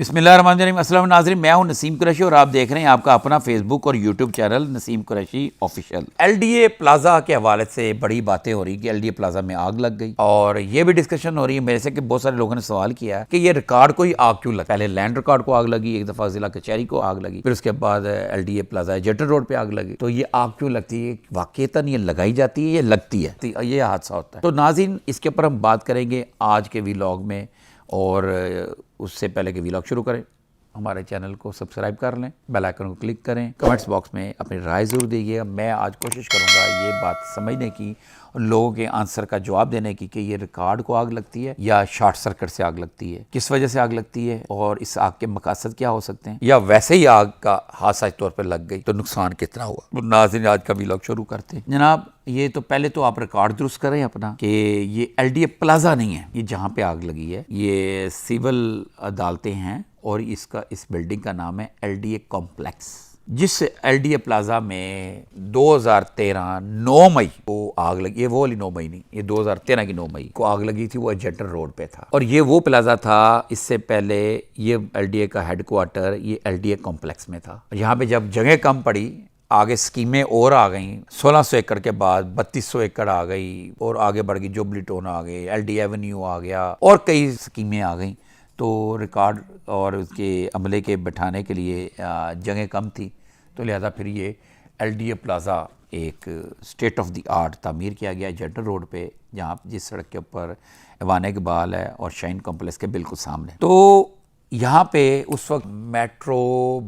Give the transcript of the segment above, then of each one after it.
बिस्मिल्लाहिर्रहमानिर्रहीम। अस्सलाम नाज़रीन, मैं हूं नसीम कुरैशी और आप देख रहे हैं आपका अपना फेसबुक और YouTube channel Naseem Qureshi official. LDA plaza के हवाले से बड़ी बातें हो रही कि एलडीए प्लाजा में आग लग गई, और ये भी डिस्कशन हो रही है मेरे से कि बहुत सारे लोगों ने सवाल किया है कि ये रिकॉर्ड को ही आग क्यों लगी। पहले लैंड रिकॉर्ड को आग लगी, एक दफ़ा जिला कचहरी को आग लगी, फिर उसके बाद एलडीए प्लाजा जेटन रोड पर आग लगी। तो ये आग क्यों लगती है, वाक़ईतन ये लगाई जाती है, ये लगती है, तो ये हादसा होता है। तो नाज़रीन, इसके ऊपर हम बात करेंगे आज के व्लॉग में, और उससे पहले कि व्लॉग शुरू करें हमारे चैनल को सब्सक्राइब कर लें, बेल आइकन को क्लिक करें, कमेंट्स बॉक्स में अपनी राय ज़रूर दीजिएगा। मैं आज कोशिश करूंगा ये बात समझने की और लोगों के आंसर का जवाब देने की कि ये रिकॉर्ड को आग लगती है या शॉर्ट सर्किट से आग लगती है, किस वजह से आग लगती है और इस आग के मकासद क्या हो सकते हैं, या वैसे ही आग का हादसा तौर पर लग गई तो नुकसान कितना हुआ। नाज़रीन, आज का व्लॉग शुरू करते हैं। जनाब, ये तो पहले तो आप रिकॉर्ड दुरुस्त करें अपना कि ये एलडीए प्लाजा नहीं है, ये जहाँ पे आग लगी है ये सिविल अदालतें हैं और इस बिल्डिंग का नाम है एलडीए कॉम्प्लेक्स। जिस एलडीए प्लाजा में 2013 9 मई को आग लगी, ये वो वाली 9 मई नहीं, ये 2013 की 9 मई को आग लगी थी, वो जेटन रोड पे था। और ये वो प्लाजा था, इससे पहले ये एलडीए का हेडक्वार्टर ये एलडीए कॉम्प्लेक्स में था। यहाँ पे जब जगह कम पड़ी, आगे स्कीमें और आ गई, 1600 एकड़ के बाद 3200 एकड़ आ गई और आगे बढ़ गई, जुबली टोन आ गई, एलडी एवेन्यू आ गया और कई स्कीमें आ गई। तो रिकॉर्ड और उसके अमले के बैठाने के लिए जगह कम थी, तो लिहाजा फिर ये एलडीए प्लाजा एक स्टेट ऑफ द आर्ट तामीर किया गया जेटन रोड पे, जहाँ जिस सड़क के ऊपर ऐवान इकबाल है और शाइन कॉम्प्लेक्स के बिल्कुल सामने। तो यहाँ पे उस वक्त मेट्रो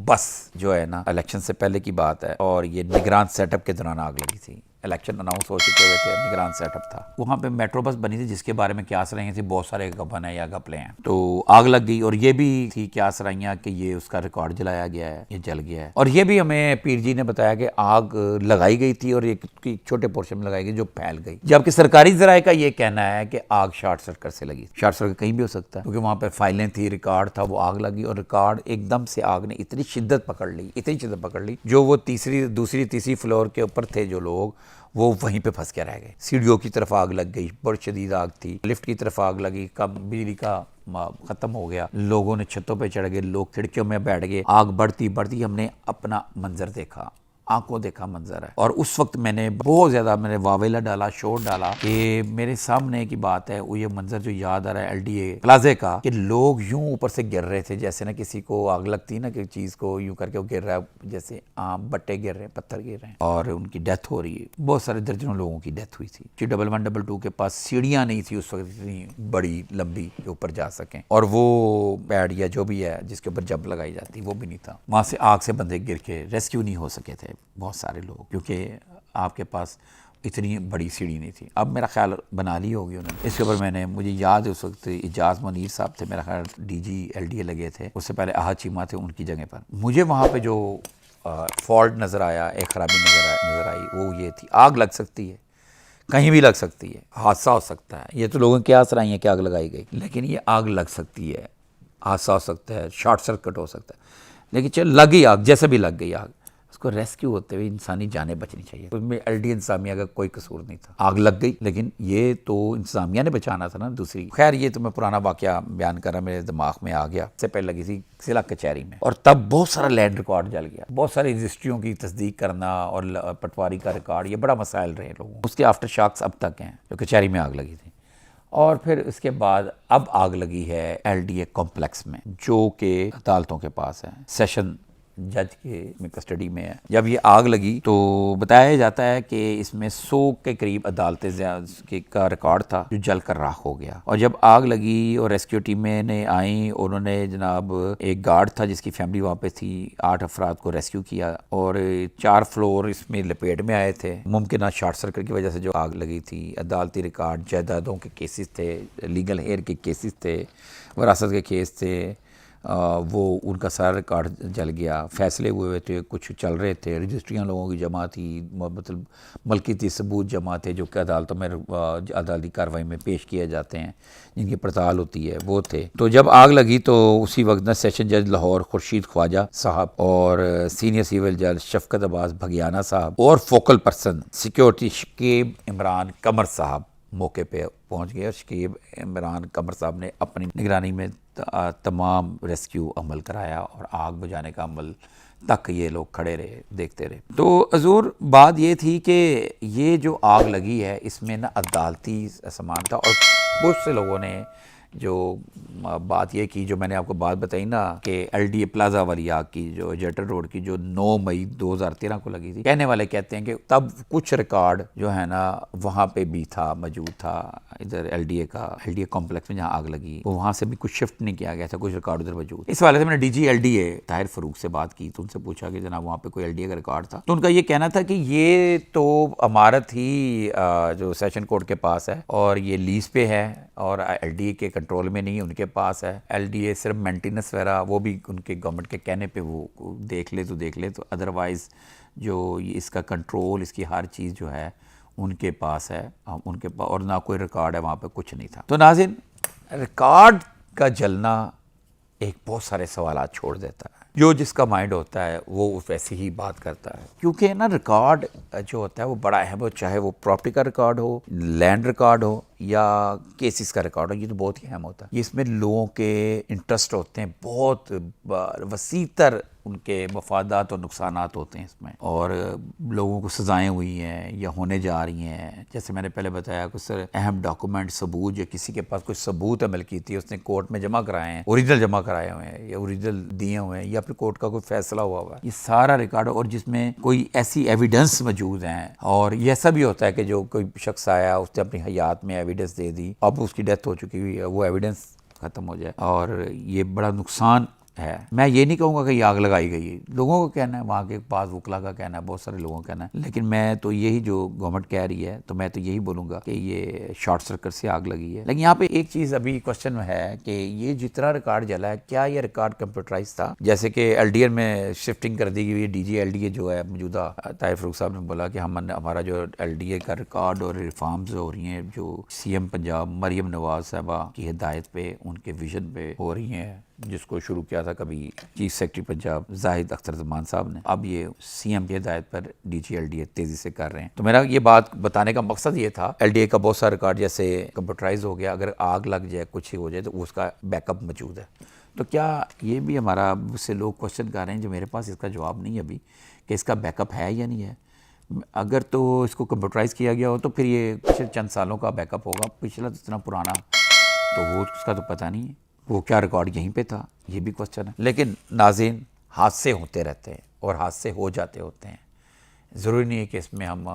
बस जो है ना, इलेक्शन से पहले की बात है, और ये निगरान सेटअप के दौरान आग लगी थी। इलेक्शन अनाउंस हो चुके हुए थे, निगरान सेटअप था, वहाँ पे मेट्रो बस बनी थी जिसके बारे में क्या सराइयाँ थी, बहुत सारे गबन है या घपले हैं। तो आग लग गई, और ये भी थी क्या सराइयाँ कि ये उसका रिकॉर्ड जलाया गया है, ये जल गया है। और ये भी हमें पीर जी ने बताया कि आग लगाई गई थी और एक छोटे पोर्शन में लगाई गई जो फैल गई, जबकि सरकारी जराये का ये कहना है कि आग शॉर्ट सर्किट से लगी। शॉर्ट सर्किट कहीं भी हो सकता है, क्योंकि वहाँ पर फाइलें थी, रिकॉर्ड था, वो आग लगी और रिकॉर्ड एकदम से आग ने इतनी शिद्दत पकड़ ली, जो वो दूसरी तीसरी फ्लोर के ऊपर थे जो लोग, वो वहीं पे फंस के रह गए। सीढ़ियों की तरफ आग लग गई, बड़ी शदीद आग थी। लिफ्ट की तरफ आग लगी, कब बिजली का खत्म हो गया, लोगों ने छतों पे चढ़ गए, लोग खिड़कियों में बैठ गए। आग बढ़ती हमने अपना मंजर देखा, आंखों देखा मंजर है। और उस वक्त मैंने बहुत ज़्यादा वावेला डाला, शोर डाला कि मेरे सामने की बात है, वो ये मंजर जो याद आ रहा है एलडीए प्लाजे का, कि लोग यूं ऊपर से गिर रहे थे, जैसे ना किसी को आग लगती ना कि चीज़ को यूं करके वो गिर रहा है, जैसे आम बट्टे गिर रहे हैं, पत्थर गिर रहे हैं, और उनकी डेथ हो रही है। बहुत सारे दर्जनों लोगों की डेथ हुई थी। 1112 के पास सीढ़ियाँ नहीं थी उस वक्त इतनी बड़ी लंबी के ऊपर जा सकें, और वो पैड या जो भी है जिसके ऊपर जंप लगाई जाती वो भी नहीं था। वहाँ से आग से बंदे गिर के रेस्क्यू नहीं हो सके थे बहुत सारे लोग, क्योंकि आपके पास इतनी बड़ी सीढ़ी नहीं थी। अब मेरा ख्याल बना ली होगी उन्होंने। इसके ऊपर मुझे याद है उस वक्त इजाज़ मुनीर साहब थे, मेरा ख्याल डीजी एलडीए लगे थे, उससे पहले आहद चीमा थे, उनकी जगह पर मुझे वहाँ पे जो फॉल्ट नज़र आया, एक खराबी नज़र आई, वो ये थी, आग लग सकती है, कहीं भी लग सकती है, हादसा हो सकता है। ये तो लोगों की आस रही है कि आग लगाई गई, लेकिन ये आग लग सकती है, हादसा हो सकता है, शॉर्ट सर्किट हो सकता है। लेकिन चल लगी आग, जैसे भी लग गई आग, उसको रेस्क्यू होते हुए इंसानी जानें बचनी चाहिए। उसमें एलडी इंतजामिया का कोई कसूर नहीं था। आग लग गई, लेकिन ये तो इंतजामिया ने बचाना था ना दूसरी। खैर, ये तो मैं पुराना वाकया बयान कर रहा, मेरे दिमाग में आ गया। इससे पहले लगी थी जिला कचहरी में, और तब बहुत सारा लैंड रिकॉर्ड जल गया, बहुत सारी रजिस्ट्रियों की तस्दीक करना और पटवारी का रिकॉर्ड, ये बड़ा मसाइल रहे लोगों। उसके आफ्टर शॉक्स अब तक हैं, जो कचहरी में आग लगी थी। और फिर उसके बाद अब आग लगी है एलडीए कॉम्प्लेक्स में, जो कि अदालतों के पास है, सेशन जज के कस्टडी में है। जब ये आग लगी तो बताया जाता है कि इसमें 100 के करीब अदालतें का रिकॉर्ड था जो जल कर राख हो गया। और जब आग लगी और रेस्क्यू टीमें ने आई, उन्होंने जनाब एक गार्ड था जिसकी फैमिली वहाँ पे थी, 8 अफराद को रेस्क्यू किया, और 4 फ्लोर इसमें लपेट में आए थे। मुमकिन शॉर्ट सर्किट की वजह से जो आग लगी थी। अदालती रिकॉर्ड, जायदादों के केसेस थे, लीगल हेयर के केसेस थे, वरासत के केस थे, वो उनका सारा रिकॉर्ड जल गया। फैसले हुए थे, कुछ चल रहे थे, रजिस्ट्रियाँ लोगों की जमा थी, मतलब मलकियती सबूत जमा थे जो कि अदालतों में अदालती कार्रवाई में पेश किए जाते हैं, जिनकी पड़ताल होती है, वो थे। तो जब आग लगी तो उसी वक्त न सेशन जज लाहौर खुर्शीद ख्वाजा साहब और सीनियर सिविल जज शफकत अब्बास भगियाना साहब और focal person security Shakeeb Imran Qamar sahab موقع پہ پہنچ گئے اور شکیب عمران قمر صاحب نے اپنی نگرانی میں تمام ریسکیو عمل کرایا اور آگ بجھانے کا عمل تک یہ لوگ کھڑے رہے، دیکھتے رہے۔ تو حضور بات یہ تھی کہ یہ جو آگ لگی ہے اس میں نا عدالتی سامان تھا، اور بہت سے لوگوں نے جو بات یہ کی جو میں نے آپ کو بات بتائی نا کہ ایل ڈی اے پلازا والی آگ کی جو ایجیٹر روڈ کی جو 9 مئی 2013 کو لگی تھی، کہنے والے کہتے ہیں کہ تب کچھ ریکارڈ جو ہے نا وہاں پہ بھی تھا، موجود تھا، ادھر ایل ڈی اے کمپلیکس میں جہاں آگ لگی وہ وہاں سے بھی کچھ شفٹ نہیں کیا گیا تھا، کچھ ریکارڈ ادھر موجود۔ اس حوالے سے میں نے D G L D A Tahir Farooq سے بات کی تو ان سے پوچھا کہ جناب وہاں پہ کوئی ایل ڈی اے کا ریکارڈ تھا، تو ان کا یہ کہنا تھا کہ یہ تو عمارت ہی جو سیشن کورٹ کے پاس ہے اور یہ لیز پہ ہے اور ایل ڈی اے کے کنٹرول میں نہیں، ان کے پاس ہے۔ ایل ڈی اے صرف مینٹیننس وغیرہ وہ بھی ان کے گورنمنٹ کے کہنے پہ وہ دیکھ لے تو ادروائز جو اس کا کنٹرول، اس کی ہر چیز جو ہے ان کے پاس ہے، ان کے پاس، اور نہ کوئی ریکارڈ ہے وہاں پہ، کچھ نہیں تھا۔ تو ناظرین، ریکارڈ کا جلنا ایک بہت سارے سوالات چھوڑ دیتا ہے، جو جس کا مائنڈ ہوتا ہے وہ ویسے ہی بات کرتا ہے، کیونکہ نا ریکارڈ جو ہوتا ہے وہ بڑا اہم ہو، چاہے وہ پراپرٹی کا ریکارڈ ہو، لینڈ ریکارڈ ہو یا کیسز کا ریکارڈ ہو، یہ تو بہت ہی اہم ہوتا ہے۔ اس میں لوگوں کے انٹرسٹ ہوتے ہیں، بہت وسیع تر ان کے مفادات اور نقصانات ہوتے ہیں اس میں، اور لوگوں کو سزائیں ہوئی ہیں یا ہونے جا رہی ہیں۔ جیسے میں نے پہلے بتایا کہ سر اہم ڈاکومنٹ، ثبوت، یا کسی کے پاس کوئی ثبوت ہے ملکیتی، اس نے کورٹ میں جمع کرائے ہیں، اوریجنل جمع کرائے ہوئے ہیں یا اوریجنل دیے ہوئے ہیں، یا پھر کورٹ کا کوئی فیصلہ ہوا ہے، یہ سارا ریکارڈ، اور جس میں کوئی ایسی ایویڈنس موجود ہیں۔ اور یہ ایسا بھی ہوتا ہے کہ جو کوئی شخص آیا، اس نے اپنی حیات میں ایویڈنس دے دی، اب اس کی ڈیتھ ہو چکی ہوئی ہے، وہ ایویڈنس ختم ہو جائے، اور یہ بڑا نقصان ہے۔ میں یہ نہیں کہوں گا کہ یہ آگ لگائی گئی ہے، لوگوں کو کہنا ہے، وہاں کے بعض وکلا کا کہنا ہے، بہت سارے لوگوں کا کہنا ہے، لیکن میں تو یہی جو گورنمنٹ کہہ رہی ہے تو میں تو یہی بولوں گا کہ یہ شارٹ سرکٹ سے آگ لگی ہے۔ لیکن یہاں پہ ایک چیز ابھی کوشچن میں ہے کہ یہ جتنا ریکارڈ جلا ہے کیا یہ ریکارڈ کمپیوٹرائز تھا؟ جیسے کہ ایل ڈی اے میں شفٹنگ کر دی گئی، D G L D A جو ہے موجودہ، طاہر فاروق صاحب نے بولا کہ ہمارا جو ایل ڈی اے کا ریکارڈ اور ریفارمز ہو رہی ہیں جو سی ایم پنجاب مریم نواز صاحبہ کی ہدایت پہ، ان کے ویژن پہ ہو رہی ہیں، جس کو شروع کیا تھا کبھی چیف سیکرٹری پنجاب زاہد اختر زمان صاحب نے، اب یہ سی ایم کی ہدایت پر D G L D A تیزی سے کر رہے ہیں۔ تو میرا یہ بات بتانے کا مقصد یہ تھا، ایل ڈی اے کا بہت سارا ریکارڈ جیسے کمپیوٹرائز ہو گیا، اگر آگ لگ جائے، کچھ ہی ہو جائے تو اس کا بیک اپ موجود ہے۔ تو کیا یہ بھی ہمارا، مجھ سے لوگ کوشچن کر رہے ہیں جو میرے پاس اس کا جواب نہیں ہے ابھی، کہ اس کا بیک اپ ہے یا نہیں ہے۔ اگر تو اس کو کمپیوٹرائز کیا گیا ہو تو پھر یہ پچھلے چند سالوں کا بیک اپ ہوگا، پچھلا تو اتنا پرانا تو وہ اس کا تو پتہ نہیں ہے، وہ کیا ریکارڈ یہیں پہ تھا، یہ بھی کوشچن ہے۔ لیکن ناظرین، حادثے ہوتے رہتے ہیں اور حادثے ہو جاتے ہوتے ہیں، ضروری نہیں ہے کہ اس میں ہم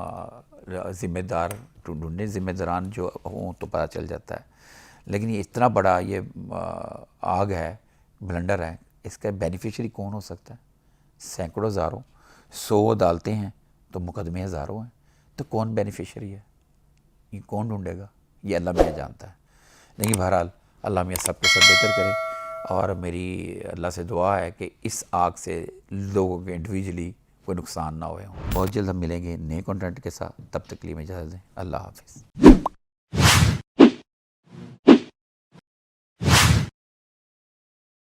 ذمہ دار ڈھونڈیں، ذمہ داران جو ہوں تو پتہ چل جاتا ہے۔ لیکن یہ اتنا بڑا یہ آگ ہے، بلنڈر ہے، اس کا بینیفیشری کون ہو سکتا ہے؟ سینکڑوں، ہزاروں، 100 عدالتیں ہیں تو مقدمے ہزاروں ہیں، تو کون بینیفیشری ہے؟ یہ کون ڈھونڈے گا؟ یہ اللہ میاں جانتا ہے۔ لیکن بہرحال اللہ میاں سب کو سب بہتر کرے، اور میری اللہ سے دعا ہے کہ اس آگ سے لوگوں کے انڈیویجلی کوئی نقصان نہ ہوئے ہوں۔ بہت جلد ہم ملیں گے نئے کنٹینٹ کے ساتھ، تب تک کے لیے میں اجازت دیں، اللہ حافظ۔